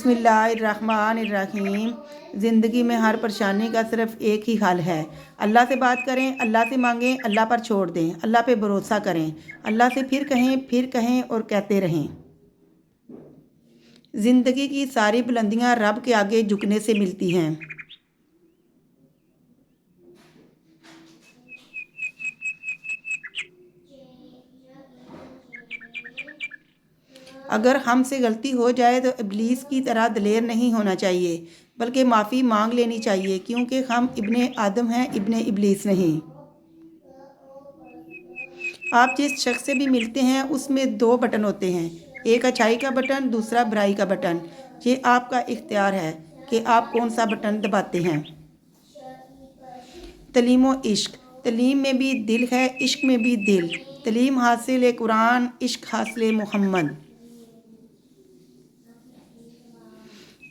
बिस्मिल्लाहिर्रहमानिर्रहीम। ज़िंदगी में हर परेशानी का सिर्फ एक ही हल है। अल्लाह से बात करें, अल्लाह से मांगें, अल्लाह पर छोड़ दें, अल्लाह पे भरोसा करें, अल्लाह से फिर कहें और कहते रहें। ज़िंदगी की सारी बुलंदियां रब के आगे झुकने से मिलती हैं। अगर हमसे गलती हो जाए तो इब्लीस की तरह दलेर नहीं होना चाहिए, बल्कि माफ़ी मांग लेनी चाहिए, क्योंकि हम इब्ने आदम हैं, इब्ने इब्लीस नहीं। आप जिस शख्स से भी मिलते हैं उसमें दो बटन होते हैं, एक अच्छाई का बटन, दूसरा बुराई का बटन। ये आपका इख्तियार है कि आप कौन सा बटन दबाते हैं। तलीम व इश्क। तलीम में भी दिल है, इश्क में भी दिल। तलीम हासिल कुरान, इश्क हासिल मोहम्मद।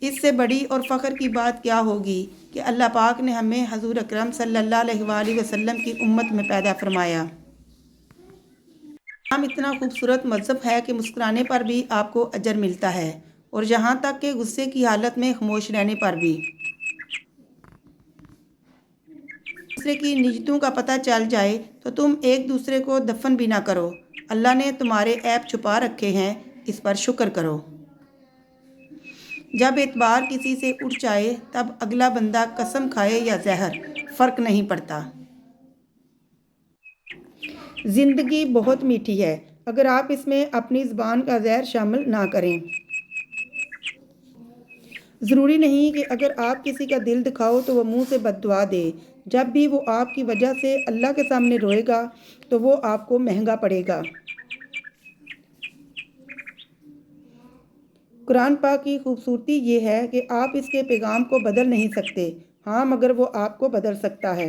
इससे बड़ी और फ़ख्र की बात क्या होगी कि अल्लाह पाक ने हमें हजूर अकरम सल्लल्लाहु अलैहि वसल्लम की उम्मत में पैदा फरमाया। हम इतना खूबसूरत मज़हब है कि मुस्कुराने पर भी आपको अजर मिलता है, और यहाँ तक कि गुस्से की हालत में खामोश रहने पर भी। दूसरे की निजतों का पता चल जाए तो तुम एक दूसरे को दफन भी ना करो। अल्लाह ने तुम्हारे ऐब छुपा रखे हैं, इस पर शुक्र करो। जब एतबार किसी से उठ जाए तब अगला बंदा कसम खाए या जहर, फ़र्क नहीं पड़ता। ज़िंदगी बहुत मीठी है, अगर आप इसमें अपनी ज़ुबान का जहर शामिल ना करें। ज़रूरी नहीं कि अगर आप किसी का दिल दिखाओ तो वह मुंह से बद्दुआ दे। जब भी वो आपकी वजह से अल्लाह के सामने रोएगा तो वो आपको महंगा पड़ेगा। कुरान पाक की खूबसूरती ये है कि आप इसके पैगाम को बदल नहीं सकते, हाँ मगर वो आपको बदल सकता है।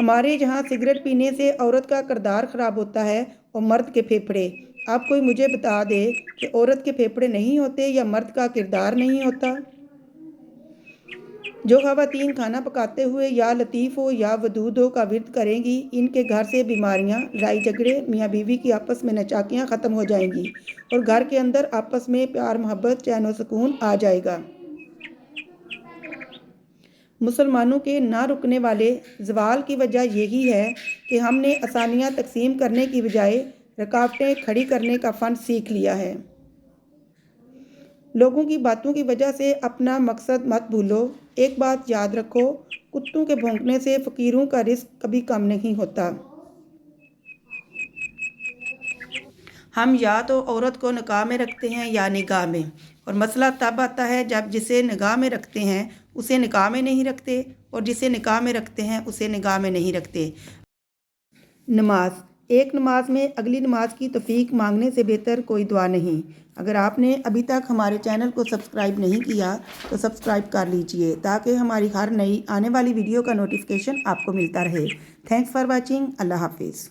हमारे यहाँ सिगरेट पीने से औरत का किरदार ख़राब होता है और मर्द के फेफड़े। आप कोई मुझे बता दे कि औरत के फेफड़े नहीं होते या मर्द का किरदार नहीं होता। जो ख़वातीन खाना पकाते हुए या लतीफ़ हो या वदूद हो का विर्द करेंगी, इनके घर से बीमारियाँ, लड़ाई झगड़े, मियाँ बीवी की आपस में नचाकियाँ ख़त्म हो जाएंगी और घर के अंदर आपस में प्यार मोहब्बत, चैन और सुकून आ जाएगा। मुसलमानों के ना रुकने वाले ज़वाल की वजह यही है कि हमने आसानियाँ तकसीम करने की बजाय रुकावटें खड़ी करने का फ़न सीख लिया है। लोगों की बातों की वजह से अपना मकसद मत भूलो। एक बात याद रखो, कुत्तों के भौंकने से फ़कीरों का रिस्क कभी कम नहीं होता। हम या तो औरत को निकाह में रखते हैं या निगाह में, और मसला तब आता है जब जिसे निगाह में रखते हैं उसे निकाह में नहीं रखते, और जिसे निकाह में रखते हैं उसे निगाह में नहीं रखते। नमाज। एक नमाज में अगली नमाज की तौफीक मांगने से बेहतर कोई दुआ नहीं। अगर आपने अभी तक हमारे चैनल को सब्सक्राइब नहीं किया तो सब्सक्राइब कर लीजिए, ताकि हमारी हर नई आने वाली वीडियो का नोटिफिकेशन आपको मिलता रहे। Thanks for watching. अल्लाह हाफिज़।